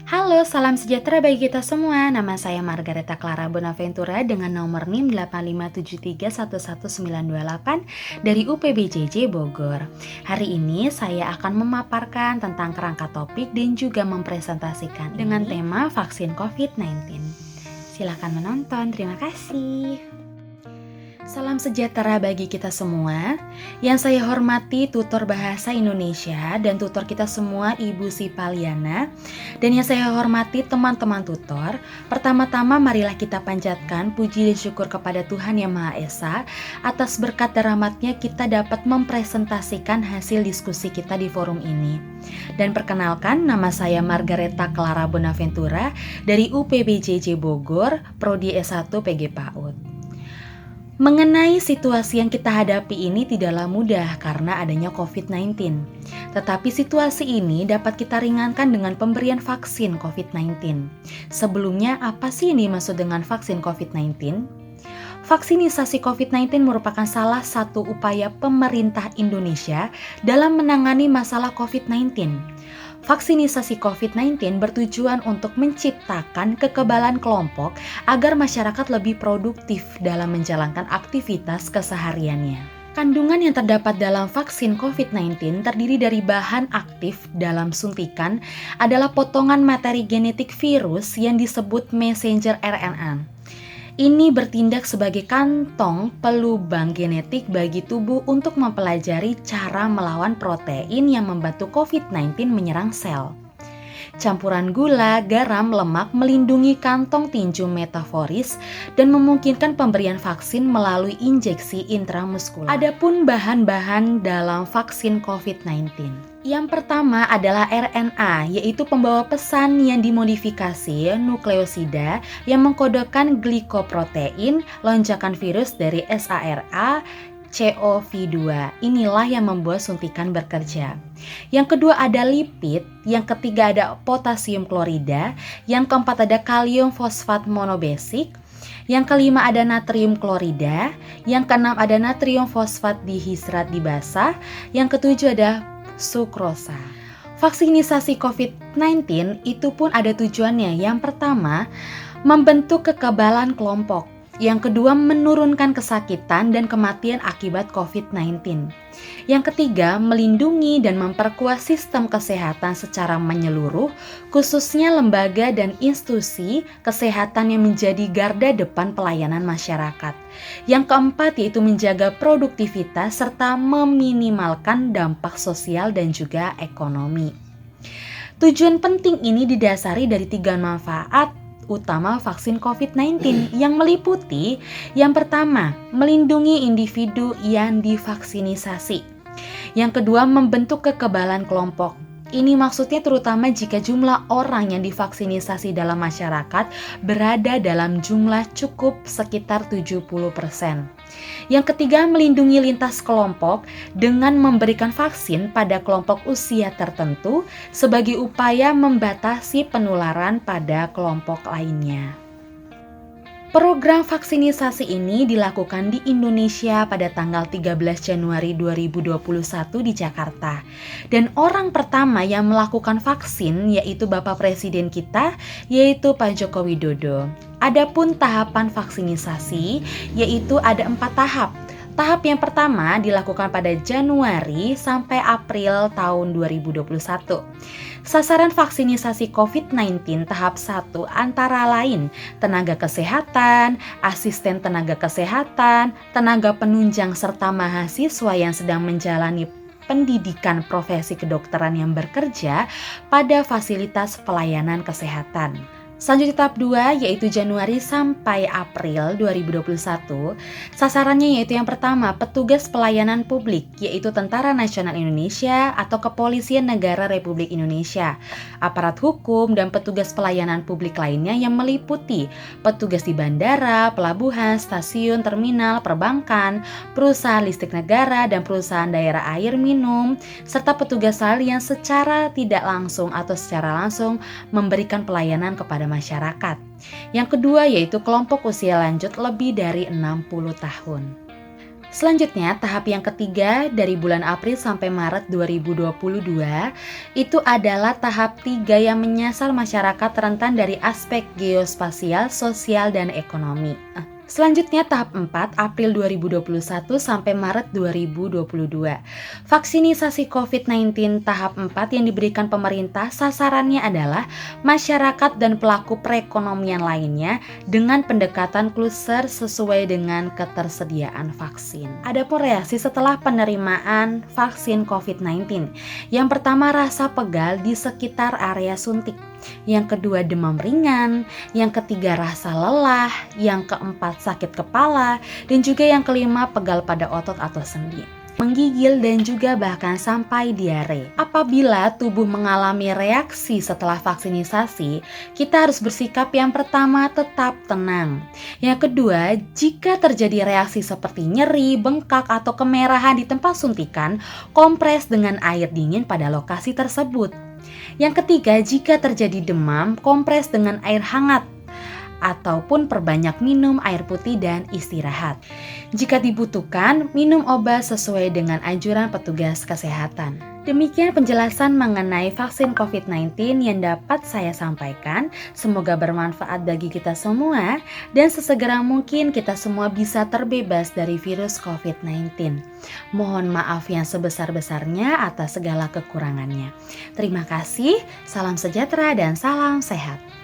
Halo, salam sejahtera bagi kita semua. Nama saya Margareta Clara Bonaventura dengan nomor NIM 857311928 dari UPBJJ Bogor. Hari ini saya akan memaparkan tentang kerangka topik dan juga mempresentasikan dengan tema vaksin COVID-19. Silakan menonton, terima kasih. Salam sejahtera bagi kita semua. Yang saya hormati tutor bahasa Indonesia dan tutor kita semua Ibu Sipaliana. Dan yang saya hormati teman-teman tutor. Pertama-tama marilah kita panjatkan puji dan syukur kepada Tuhan Yang Maha Esa atas berkat dan rahmat-Nya kita dapat mempresentasikan hasil diskusi kita di forum ini. Dan perkenalkan, nama saya Margareta Clara Bonaventura dari UPBJJ Bogor, Prodi S1 PG PAUD. Mengenai situasi yang kita hadapi ini tidaklah mudah karena adanya COVID-19. Tetapi situasi ini dapat kita ringankan dengan pemberian vaksin COVID-19. Sebelumnya, apa sih yang dimaksud dengan vaksin COVID-19? Vaksinisasi COVID-19 merupakan salah satu upaya pemerintah Indonesia dalam menangani masalah COVID-19. Vaksinisasi COVID-19 bertujuan untuk menciptakan kekebalan kelompok agar masyarakat lebih produktif dalam menjalankan aktivitas kesehariannya. Kandungan yang terdapat dalam vaksin COVID-19 terdiri dari bahan aktif dalam suntikan adalah potongan materi genetik virus yang disebut messenger RNA. Ini bertindak sebagai kantong pelubang genetik bagi tubuh untuk mempelajari cara melawan protein yang membantu COVID-19 menyerang sel. Campuran gula, garam, lemak melindungi kantong tinju metaforis dan memungkinkan pemberian vaksin melalui injeksi intramuskular. Adapun bahan-bahan dalam vaksin COVID-19. Yang pertama adalah RNA, yaitu pembawa pesan yang dimodifikasi nukleosida yang mengkodekan glikoprotein lonjakan virus dari SARA CoV2. Inilah yang membuat suntikan bekerja. Yang kedua ada lipid, yang ketiga ada potasium klorida, yang keempat ada kalium fosfat monobasic, yang kelima ada natrium klorida, yang keenam ada natrium fosfat dihidrat dibasa, yang ketujuh ada sukrosa. Vaksinisasi COVID-19 itu pun ada tujuannya. Yang pertama, membentuk kekebalan kelompok. Yang kedua, menurunkan kesakitan dan kematian akibat COVID-19. Yang ketiga, melindungi dan memperkuat sistem kesehatan secara menyeluruh, khususnya lembaga dan institusi kesehatan yang menjadi garda depan pelayanan masyarakat. Yang keempat, yaitu menjaga produktivitas serta meminimalkan dampak sosial dan juga ekonomi. Tujuan penting ini didasari dari 3 manfaat utama vaksin COVID-19 yang meliputi yang pertama, melindungi individu yang divaksinisasi. Yang kedua, membentuk kekebalan kelompok. Ini maksudnya terutama jika jumlah orang yang divaksinisasi dalam masyarakat berada dalam jumlah cukup sekitar 70%. Yang ketiga, melindungi lintas kelompok dengan memberikan vaksin pada kelompok usia tertentu sebagai upaya membatasi penularan pada kelompok lainnya. Program vaksinisasi ini dilakukan di Indonesia pada tanggal 13 Januari 2021 di Jakarta. Dan orang pertama yang melakukan vaksin yaitu Bapak Presiden kita, yaitu Pak Joko Widodo. Adapun tahapan vaksinisasi yaitu ada 4 tahap. Tahap yang pertama dilakukan pada Januari sampai April tahun 2021. Sasaran vaksinisasi COVID-19 tahap 1 antara lain tenaga kesehatan, asisten tenaga kesehatan, tenaga penunjang serta mahasiswa yang sedang menjalani pendidikan profesi kedokteran yang bekerja pada fasilitas pelayanan kesehatan. Selanjutnya tahap 2 yaitu Januari sampai April 2021. Sasarannya yaitu yang pertama petugas pelayanan publik yaitu Tentara Nasional Indonesia atau Kepolisian Negara Republik Indonesia, aparat hukum dan petugas pelayanan publik lainnya yang meliputi petugas di bandara, pelabuhan, stasiun, terminal, perbankan, perusahaan listrik negara dan perusahaan daerah air minum, serta petugas lain yang secara tidak langsung atau secara langsung memberikan pelayanan kepada masyarakat. Yang kedua yaitu kelompok usia lanjut lebih dari 60 tahun. Selanjutnya, tahap yang ketiga dari bulan April sampai Maret 2022 itu adalah tahap 3 yang menyasar masyarakat rentan dari aspek geospasial, sosial, dan ekonomi. Selanjutnya tahap 4 April 2021 sampai Maret 2022. Vaksinisasi COVID-19 tahap 4 yang diberikan pemerintah sasarannya adalah masyarakat dan pelaku perekonomian lainnya dengan pendekatan kluster sesuai dengan ketersediaan vaksin. Adapun reaksi setelah penerimaan vaksin COVID-19. Yang pertama rasa pegal di sekitar area suntik. Yang kedua demam ringan, yang ketiga rasa lelah, yang keempat sakit kepala, dan juga yang kelima pegal pada otot atau sendi, menggigil dan juga bahkan sampai diare. Apabila tubuh mengalami reaksi setelah vaksinisasi, kita harus bersikap yang pertama tetap tenang. Yang kedua, jika terjadi reaksi seperti nyeri, bengkak, atau kemerahan di tempat suntikan, kompres dengan air dingin pada lokasi tersebut. Yang ketiga, jika terjadi demam, kompres dengan air hangat ataupun perbanyak minum air putih dan istirahat. Jika dibutuhkan, minum obat sesuai dengan anjuran petugas kesehatan. Demikian penjelasan mengenai vaksin COVID-19 yang dapat saya sampaikan. Semoga bermanfaat bagi kita semua dan sesegera mungkin kita semua bisa terbebas dari virus COVID-19. Mohon maaf yang sebesar-besarnya atas segala kekurangannya. Terima kasih, salam sejahtera dan salam sehat.